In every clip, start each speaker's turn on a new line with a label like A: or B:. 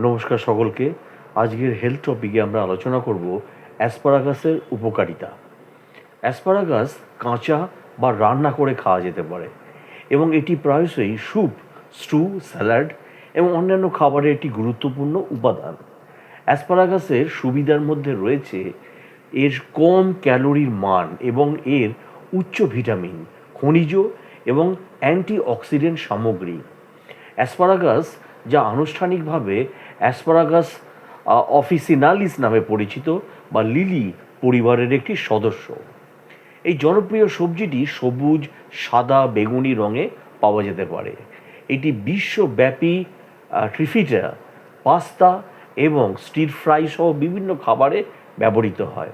A: নমস্কার সকলকে। আজকের হেলথ টপিকে আমরা আলোচনা করব অ্যাসপারাগাসের উপকারিতা। অ্যাসপারাগাস কাঁচা বা রান্না করে খাওয়া যেতে পারে এবং এটি প্রায়শই স্যুপ, স্টু, স্যালাড এবং অন্যান্য খাবারের একটি গুরুত্বপূর্ণ উপাদান। অ্যাসপারাগাসের সুবিধার মধ্যে রয়েছে এর কম ক্যালোরির মান এবং এর উচ্চ ভিটামিন, খনিজ এবং অ্যান্টিঅক্সিডেন্ট সামগ্রী। অ্যাসপারাগাস, যা আনুষ্ঠানিকভাবে অ্যাসপারাগাস অফিসিনালিস নামে পরিচিত বা লিলি পরিবারের একটি সদস্য, এই জনপ্রিয় সবজিটি সবুজ, সাদা, বেগুনি রঙে পাওয়া যেতে পারে। এটি বিশ্বব্যাপী ট্রিফিটা, পাস্তা এবং স্টির ফ্রাই সহ বিভিন্ন খাবারে ব্যবহৃত হয়।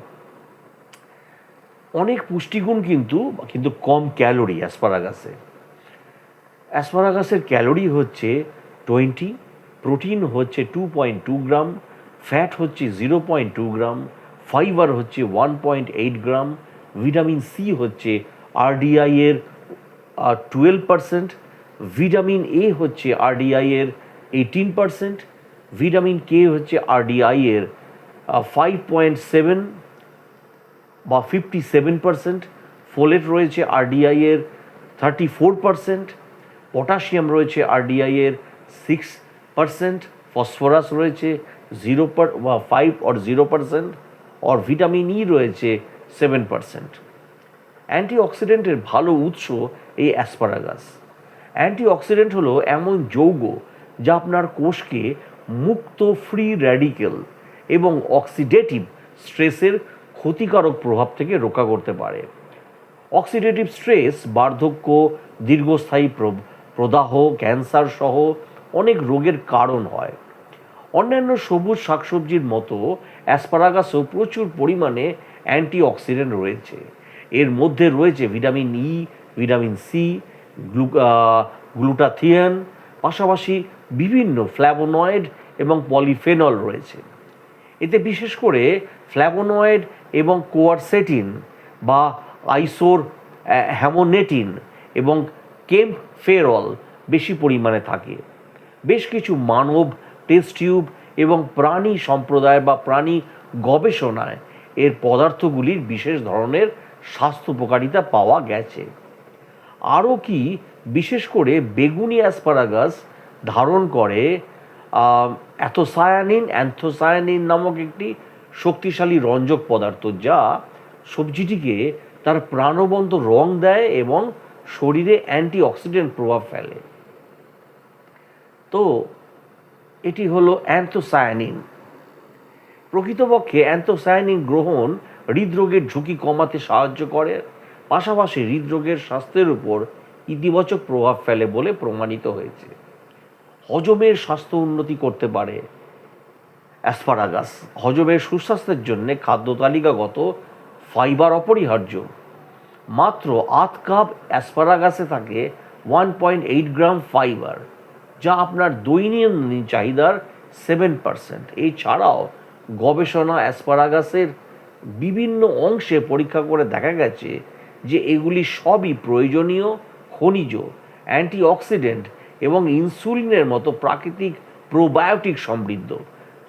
A: অনেক পুষ্টিগুণ কিন্তু কিন্তু কম ক্যালোরি অ্যাসপারাগাসে। অ্যাসপারাগাসের ক্যালোরি হচ্ছে 20, প্রোটিন হচ্ছে 2.2 গ্রাম, ফ্যাট হচ্ছে 0.2 গ্রাম, ফাইবার হচ্ছে 1.8 গ্রাম, ভিটামিন সি হচ্ছে আরডিআই এর 12%, ভিটামিন এ হচ্ছে আরডিআই এর 18%, ভিটামিন কে হচ্ছে আরডিআই এর 5.7 বা 57%, ফোলেট রয়েছে আরডিআই এর 34%, পটাশিয়াম রয়েছে আরডিআই এর 6%, ফসফরাস রয়েছে 5 or 0%, और ভিটামিন ই রয়েছে 7%। অ্যান্টিঅক্সিডেন্টের ভালো উৎস এই অ্যাসপারাগাস। অ্যান্টিঅক্সিডেন্ট হলো এমন যৌগ যা আপনার কোষকে মুক্ত ফ্রি র্যাডিক্যাল এবং অক্সিডেটিভ স্ট্রেসের ক্ষতিকারক প্রভাব থেকে রক্ষা করতে পারে। অক্সিডেটিভ স্ট্রেস বার্ধক্য, দীর্ঘস্থায়ী প্রদাহ, ক্যান্সার সহ অনেক রোগের কারণ হয়। অন্যান্য সবুজ শাকসবজির মতো অ্যাসপারাগাসও প্রচুর পরিমাণে অ্যান্টিঅক্সিডেন্ট রয়েছে। এর মধ্যে রয়েছে vitamin E, vitamin C, glutathione, পাশাপাশি বিভিন্ন ফ্ল্যাভোনয়েড এবং পলিফেনল রয়েছে। এতে বিশেষ করে ফ্ল্যাভোনয়েড এবং কোয়ারসেটিন বা আইসোর হ্যামোনেটিন এবং কেমফেরল বেশি পরিমাণে থাকে। বেশ কিছু মানব টেস্ট টিউব এবং প্রাণী সম্প্রদায় বা প্রাণী গবেষণায় এর পদার্থগুলির বিশেষ ধরনের স্বাস্থ্য উপকারিতা পাওয়া গেছে। আরও কি, বিশেষ করে বেগুনি অ্যাসপারাগাস ধারণ করে অ্যান্থোসায়ানিন নামক একটি শক্তিশালী রঞ্জক পদার্থ, যা সবজিটিকে তার প্রাণবন্ত রং দেয় এবং শরীরে অ্যান্টিঅক্সিডেন্ট প্রভাব ফেলে। তো এটি হলো অ্যান্থোসায়ানিন। প্রকৃতপক্ষে অ্যান্থোসায়ানিন গ্রহণ হৃদরোগের ঝুঁকি কমাতে সাহায্য করে, পাশাপাশি হৃদরোগের স্বাস্থ্যের উপর ইতিবাচক প্রভাব ফেলে বলে প্রমাণিত হয়েছে। হজমের স্বাস্থ্য উন্নতি করতে পারে অ্যাসপারাগাস। হজমের সুস্বাস্থ্যের জন্য খাদ্য তালিকাগত ফাইবার অপরিহার্য। মাত্র 8 কাপ অ্যাসপারাগাসে থাকে 1.8 গ্রাম ফাইবার, যা আপনার দৈনন্দিন চাহিদার 7%। এছাড়াও গবেষণা অ্যাসপারাগাসের বিভিন্ন অংশে পরীক্ষা করে দেখা গেছে যে এগুলি সবই প্রয়োজনীয় খনিজ, অ্যান্টিঅক্সিডেন্ট এবং ইনসুলিনের মতো প্রাকৃতিক প্রোবায়োটিক সমৃদ্ধ,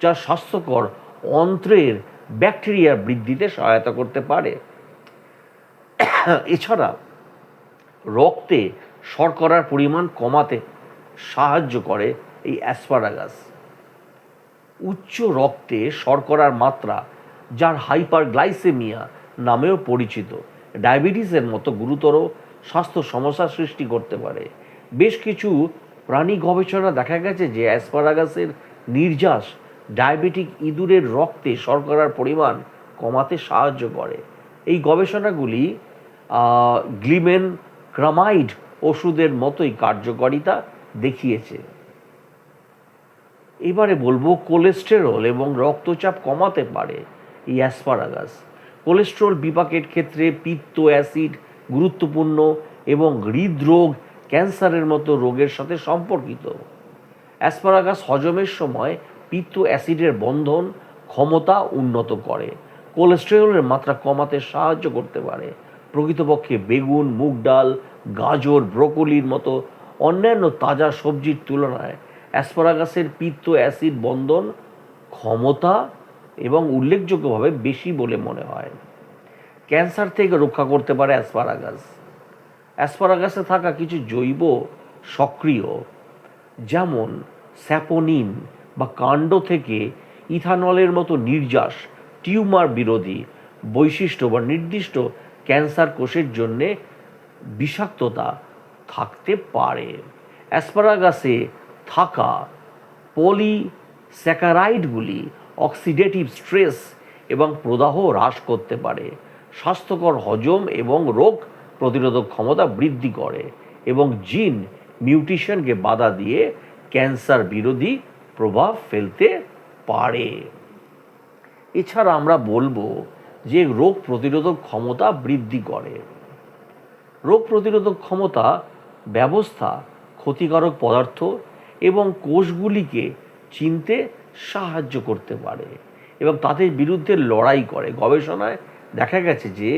A: যা স্বাস্থ্যকর অন্ত্রের ব্যাকটেরিয়া বৃদ্ধিতে সহায়তা করতে পারে। এছাড়া রক্তে শর্করার পরিমাণ কমাতে সাহায্য করে এই অ্যাসপারাগাস। উচ্চ রক্তে শর্করার মাত্রা, যার হাইপারগ্লাইসেমিয়া নামেও পরিচিত, ডায়াবেটিসের মতো গুরুতর স্বাস্থ্য সমস্যার সৃষ্টি করতে পারে। বেশ কিছু প্রাণী গবেষণা দেখা গেছে যে অ্যাসপারাগাসের নির্যাস ডায়াবেটিক ইঁদুরের রক্তে শর্করার পরিমাণ কমাতে সাহায্য করে। এই গবেষণাগুলি গ্লিমেন ক্রামাইড ওষুধের মতোই কার্যকারিতা দেখিয়েছে। এবারে বলবো কোলেস্টেরল এবং রক্তচাপ কমাতে পারে এই অ্যাসপারাগাস। কোলেস্টেরল বিপাকের ক্ষেত্রে পিত্ত অ্যাসিড গুরুত্বপূর্ণ এবং হৃদরোগ, ক্যান্সারের মতো রোগের সাথে সম্পর্কিত। অ্যাসপারাগাস হজমের সময় পিত্ত অ্যাসিডের বন্ধন ক্ষমতা উন্নত করে, কোলেস্টেরলের মাত্রা কমাতে সাহায্য করতে পারে। প্রকৃতপক্ষে বেগুন, মুগ ডাল, গাজর, ব্রোকলির মতো অন্যান্য তাজা সবজির তুলনায় অ্যাসপারাগাসের পিত্ত অ্যাসিড বন্ধন ক্ষমতা এবং উল্লেখযোগ্যভাবে বেশি বলে মনে হয়। ক্যান্সার থেকে রক্ষা করতে পারে অ্যাসপারাগাস। অ্যাসপারাগাসে থাকা কিছু জৈব সক্রিয়, যেমন স্যাপোনিন বা কাণ্ড থেকে ইথানলের মতো নির্যাস টিউমার বিরোধী বৈশিষ্ট্য বা নির্দিষ্ট ক্যান্সার কোষের জন্যে বিষাক্ততা থাকতে পারে। অ্যাসপারাগাসে থাকা পলিস্যাকারাইডগুলি অক্সিডেটিভ স্ট্রেস এবং প্রদাহ হ্রাস করতে পারে, স্বাস্থ্যকর হজম এবং রোগ প্রতিরোধক ক্ষমতা বৃদ্ধি করে এবং জিন মিউটেশনকে বাধা দিয়ে ক্যান্সার বিরোধী প্রভাব ফেলতে পারে। এছাড়া আমরা বলবো যে রোগ প্রতিরোধক ক্ষমতা বৃদ্ধি করে। রোগ প্রতিরোধক ক্ষমতা ব্যবস্থা ক্ষতিকারক পদার্থ এবং কোষগুলিকে চিনতে সাহায্য করতে পারে এবং তাদের বিরুদ্ধে লড়াই করে। গবেষণায় দেখা গেছে যে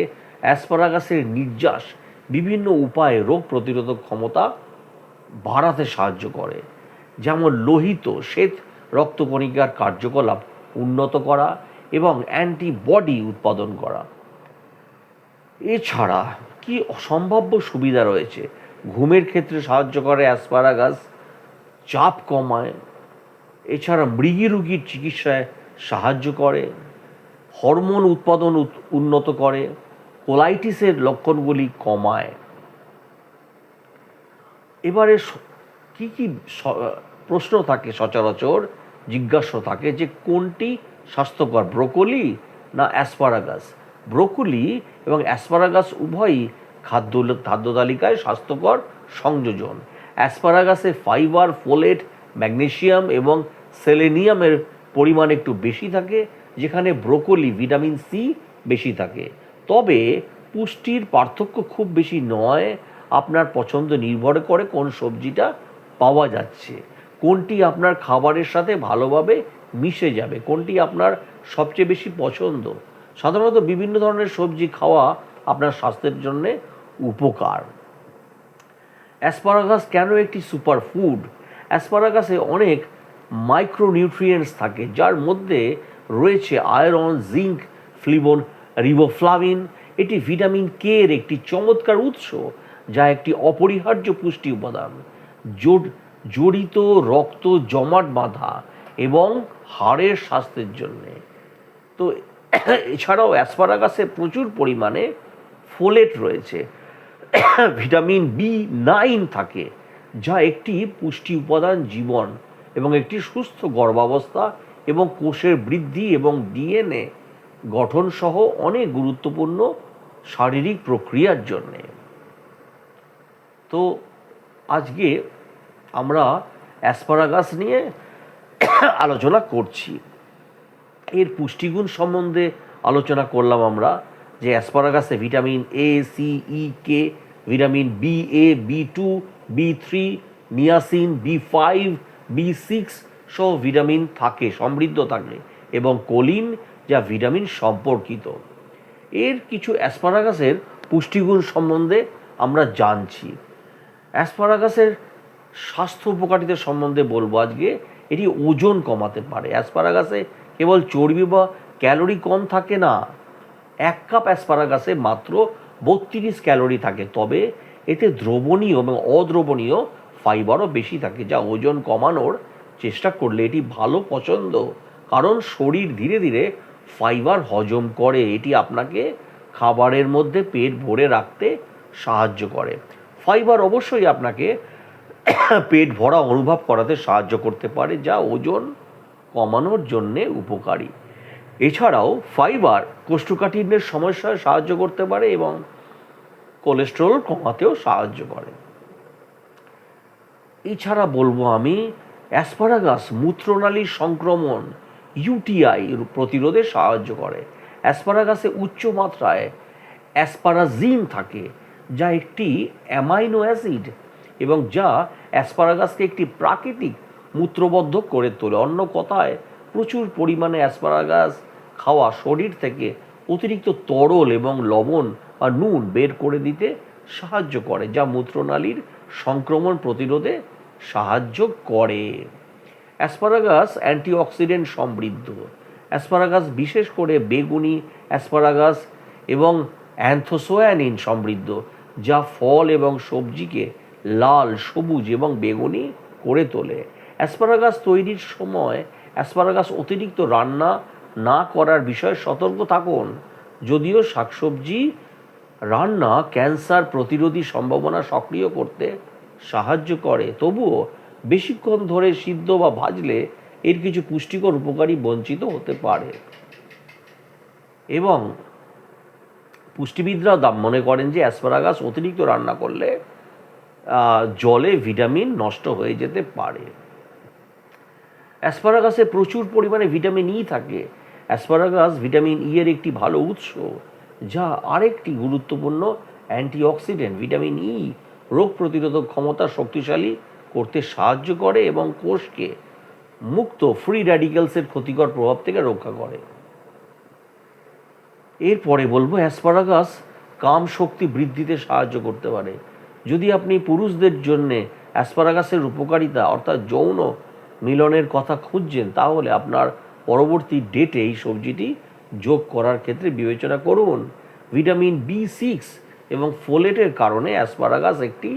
A: অ্যাসপারাগাসের নির্যাস বিভিন্ন উপায়ে রোগ প্রতিরোধক ক্ষমতা বাড়াতে সাহায্য করে, যেমন লোহিত শ্বেত রক্তকণিকার কার্যকলাপ উন্নত করা এবং অ্যান্টিবডি উৎপাদন করা। এছাড়া কি সম্ভাব্য সুবিধা রয়েছে? ঘুমের ক্ষেত্রে সাহায্য করে অ্যাসপারাগাস, চাপ কমায়, এছাড়া মৃগী রোগীর চিকিৎসায় সাহায্য করে, হরমোন উৎপাদন উন্নত করে, কোলাইটিসের লক্ষণগুলি কমায়। এবারে কি কি প্রশ্ন থাকে, সচরাচর জিজ্ঞাসা থাকে যে কোনটি স্বাস্থ্যকর, ব্রোকলি না অ্যাসপারাগাস? ব্রোকলি এবং অ্যাসপারাগাস উভয়ই খাদ্য তালিকায় স্বাস্থ্যকর সংযোজন। অ্যাসপারাগাসে ফাইবার, ফোলেট, ম্যাগনেসিয়াম এবং সেলেনিয়ামের পরিমাণ একটু বেশি থাকে, যেখানে ব্রোকলি ভিটামিন সি বেশি থাকে। তবে পুষ্টির পার্থক্য খুব বেশি নয়। আপনার পছন্দ নির্ভর করে কোন সবজিটা পাওয়া যাচ্ছে, কোনটি আপনার খাবারের সাথে ভালোভাবে মিশে যাবে, কোনটি আপনার সবচেয়ে বেশি পছন্দ। সাধারণত বিভিন্ন ধরনের সবজি খাওয়া আপনার স্বাস্থ্যের জন্যে উপকার। অ্যাসপারাগাস কেন একটি সুপার ফুড? অ্যাসপারাগাসে অনেক মাইক্রোনিউট্রিয়েন্টস থাকে, যার মধ্যে রয়েছে আয়রন, জিঙ্ক, রিবোফ্লাভিন। এটি ভিটামিন কে এর একটি চমৎকার উৎস, যা একটি অপরিহার্য পুষ্টি উপাদান। জড়িত রক্ত জমাট বাঁধা এবং হাড়ের স্বাস্থ্যের জন্যে। তো এছাড়াও অ্যাসপারাগাসে প্রচুর পরিমাণে ফোলেট রয়েছে। ভিটামিন বি9 থাকে, যা একটি পুষ্টি উপাদান জীবন এবং একটি সুস্থ গর্ভাবস্থা এবং কোষের বৃদ্ধি এবং ডিএনএ গঠন সহ অনেক গুরুত্বপূর্ণ শারীরিক প্রক্রিয়ার জন্যে। তো আজকে আমরা অ্যাসপারাগাস নিয়ে আলোচনা করছি। এর পুষ্টিগুণ সম্বন্ধে আলোচনা করলাম আমরা, যে অ্যাসপারাগাসে vitamin A, C, E, K, vitamin B A, B2, বি3, niacin, বি5, বি6 সহ ভিটামিন থাকে, সমৃদ্ধ থাকে, এবং কোলিন, যা ভিটামিন সম্পর্কিত। এর কিছু অ্যাসপারাগাসের পুষ্টিগুণ সম্বন্ধে আমরা জানছি। অ্যাসপারাগাসের স্বাস্থ্য উপকারিতা সম্বন্ধে বলবো আজকে। এটি ওজন কমাতে পারে। অ্যাসপারাগাসে কেবল চর্বি বা ক্যালোরি কম থাকে না। 1 কাপ অ্যাসপারাগাসে মাত্র 32 ক্যালোরি থাকে, তবে এতে দ্রবণীয় এবং অদ্রবণীয় ফাইবারও বেশি থাকে, যা ওজন কমানোর চেষ্টা করলে এটি ভালো পছন্দ, কারণ শরীর ধীরে ধীরে ফাইবার হজম করে। এটি আপনাকে খাবারের মধ্যে পেট ভরে রাখতে সাহায্য করে। ফাইবার অবশ্যই আপনাকে পেট ভরা অনুভব করাতে সাহায্য করতে পারে, যা ওজন কমানোর জন্যে উপকারী। এছাড়াও ফাইবার কোষ্ঠকাঠিন্যের সমস্যায় সাহায্য করতে পারে এবং কোলেস্টেরল কমাতেও সাহায্য করে। এছাড়া বলবো আমি, অ্যাসপারাগাস মূত্রনালীর সংক্রমণ, ইউটিআই প্রতিরোধে সাহায্য করে। অ্যাসপারাগাসে উচ্চ মাত্রায় অ্যাসপারাজিন থাকে, যা একটি অ্যামাইনো অ্যাসিড এবং যা অ্যাসপারাগাসকে একটি প্রাকৃতিক মূত্রবদ্ধক করে তোলে। অন্য কথায়, প্রচুর পরিমাণে অ্যাসপারাগাস খাওয়া শরীর থেকে অতিরিক্ত তরল এবং লবণ বা নুন বের করে দিতে সাহায্য করে, যা মূত্রনালীর সংক্রমণ প্রতিরোধে সাহায্য করে। অ্যাসপারাগাস অ্যান্টিঅক্সিডেন্ট সমৃদ্ধ। অ্যাসপারাগাস বিশেষ করে বেগুনি অ্যাসপারাগাস এবং অ্যান্থোসায়ানিন সমৃদ্ধ, যা ফল এবং সবজিকে লাল, সবুজ এবং বেগুনি করে তোলে। অ্যাসপারাগাস তৈরির সময় অ্যাসপারাগাস অতিরিক্ত রান্না না করার বিষয়ে সতর্ক থাকুন। যদিও শাকসবজি রান্না ক্যান্সার প্রতিরোধী সম্ভাবনা সক্রিয় করতে সাহায্য করে, তবুও বেশিক্ষণ ধরে সিদ্ধ বা ভাজলে এর কিছু পুষ্টিকর উপকারী বঞ্চিত হতে পারে। এবং পুষ্টিবিদরা মনে করেন যে অ্যাসপারাগাস অতিরিক্ত রান্না করলে জলে ভিটামিন নষ্ট হয়ে যেতে পারে। অ্যাসপারাগাসে প্রচুর পরিমাণে ভিটামিন ই থাকে। অ্যাসপারাগাস ভিটামিন ই এর একটি ভালো উৎস, যা আরেকটি গুরুত্বপূর্ণ অ্যান্টিঅক্সিডেন্ট। ভিটামিন ই রোগ প্রতিরোধক ক্ষমতা শক্তিশালী করতে সাহায্য করে এবং কোষকে মুক্ত ফ্রি র্যাডিক্যালসের ক্ষতিকর প্রভাব থেকে রক্ষা করে। এরপরে বলবো অ্যাসপারাগাস কাম শক্তি বৃদ্ধিতে সাহায্য করতে পারে। যদি আপনি পুরুষদের জন্যে অ্যাসপারাগাসের উপকারিতা অর্থাৎ যৌন মিলনের কথা খুঁজছেন, তাহলে আপনার পরবর্তী ডেটে এই সবজিটি যোগ করার ক্ষেত্রে বিবেচনা করুন। ভিটামিন B6 এবং ফোলেটের কারণে অ্যাসপারাগাস একটি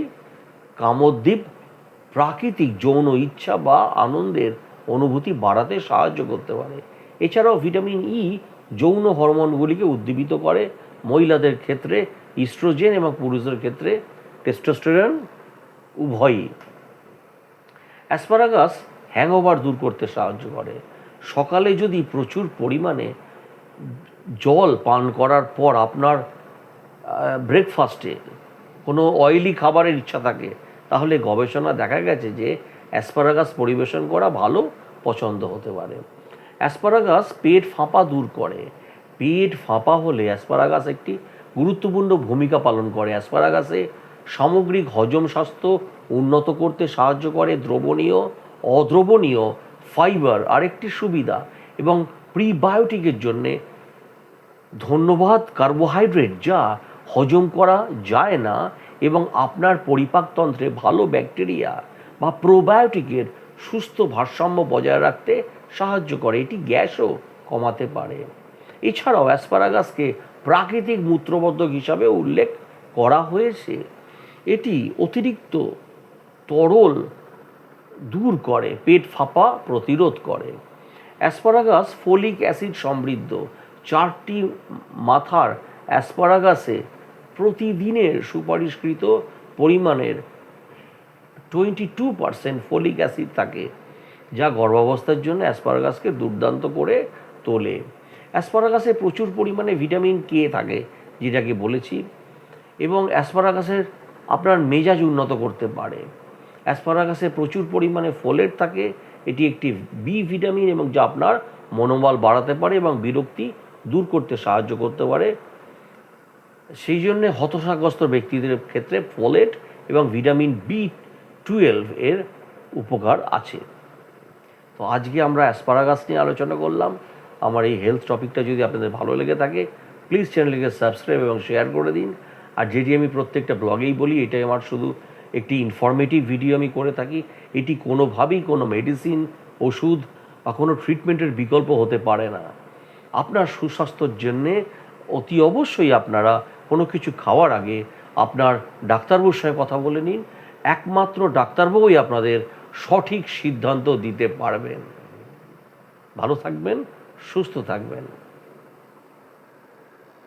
A: কামোদ্দীপ প্রাকৃতিক যৌন ইচ্ছা বা আনন্দের অনুভূতি বাড়াতে সাহায্য করতে পারে। এছাড়াও ভিটামিন ই যৌন হরমোনগুলিকে উদ্দীপিত করে, মহিলাদের ক্ষেত্রে ইস্ট্রোজেন এবং পুরুষদের ক্ষেত্রে টেস্টোস্টেরন উভয়ই। অ্যাসপারাগাস হ্যাংওভার দূর করতে সাহায্য করে। সকালে যদি প্রচুর পরিমাণে জল পান করার পর আপনার ব্রেকফাস্টে কোনো অয়েলি খাবারের ইচ্ছা থাকে, তাহলে গবেষণা দেখা গেছে যে অ্যাসপারাগাস পরিবেশন করা ভালো পছন্দ হতে পারে। অ্যাসপারাগাস পেট ফাঁপা দূর করে। পেট ফাঁপা হলে অ্যাসপারাগাস একটি গুরুত্বপূর্ণ ভূমিকা পালন করে। অ্যাসপারাগাসে সামগ্রিক হজম স্বাস্থ্য উন্নত করতে সাহায্য করে। দ্রবণীয়, অদ্রবণীয় ফাইবার আরেকটি সুবিধা, এবং প্রিবায়োটিকের জন্যে ধন্যবাদ কার্বোহাইড্রেট যা হজম করা যায় না এবং আপনার পরিপাকতন্ত্রে ভালো ব্যাকটেরিয়া বা প্রোবায়োটিকের সুস্থ ভারসাম্য বজায় রাখতে সাহায্য করে। এটি গ্যাসও কমাতে পারে। এছাড়াও অ্যাসপারাগাসকে প্রাকৃতিক মূত্রবর্ধক হিসাবে উল্লেখ করা হয়েছে। এটি অতিরিক্ত তরল দূর করে, পেট ফাঁপা প্রতিরোধ করে। অ্যাসপারাগাস ফোলিক অ্যাসিড সমৃদ্ধ। 4টি মাথার অ্যাসপারাগাসে প্রতিদিনের সুপারিশকৃত পরিমাণের 22% ফোলিক অ্যাসিড থাকে, যা গর্ভাবস্থার জন্য অ্যাসপারাগাসকে দুর্দান্ত করে তোলে। অ্যাসপারাগাসে প্রচুর পরিমাণে ভিটামিন কে থাকে, যেটাকে বলেছি, এবং অ্যাসপারাগাসের আপনার মেজাজ উন্নত করতে পারে। অ্যাসপারাগাসে প্রচুর পরিমাণে ফোলেট থাকে। এটি একটি বি ভিটামিন এবং যা আপনার মনোবল বাড়াতে পারে এবং বিরক্তি দূর করতে সাহায্য করতে পারে। সেই জন্যে হতাশাগ্রস্ত ব্যক্তিদের ক্ষেত্রে ফোলেট এবং ভিটামিন B12 এর উপকার আছে। তো আজকে আমরা অ্যাসপারাগাস নিয়ে আলোচনা করলাম। আমার এই হেলথ টপিকটা যদি আপনাদের ভালো লেগে থাকে, প্লিজ চ্যানেলটিকে সাবস্ক্রাইব এবং শেয়ার করে দিন। আর যেটি আমি প্রত্যেকটা ব্লগেই বলি, এটাই আমার শুধু একটি ইনফরমেটিভ ভিডিও আমি করে থাকি। এটি কোনোভাবেই কোনো মেডিসিন, ওষুধ বা কোনো ট্রিটমেন্টের বিকল্প হতে পারে না। আপনার সুস্বাস্থ্যের জন্যে অতি অবশ্যই আপনারা কোনো কিছু খাওয়ার আগে আপনার ডাক্তারবাবুর সঙ্গে কথা বলে নিন। একমাত্র ডাক্তারবাবুই আপনাদের সঠিক সিদ্ধান্ত দিতে পারবেন। ভালো থাকবেন, সুস্থ থাকবেন।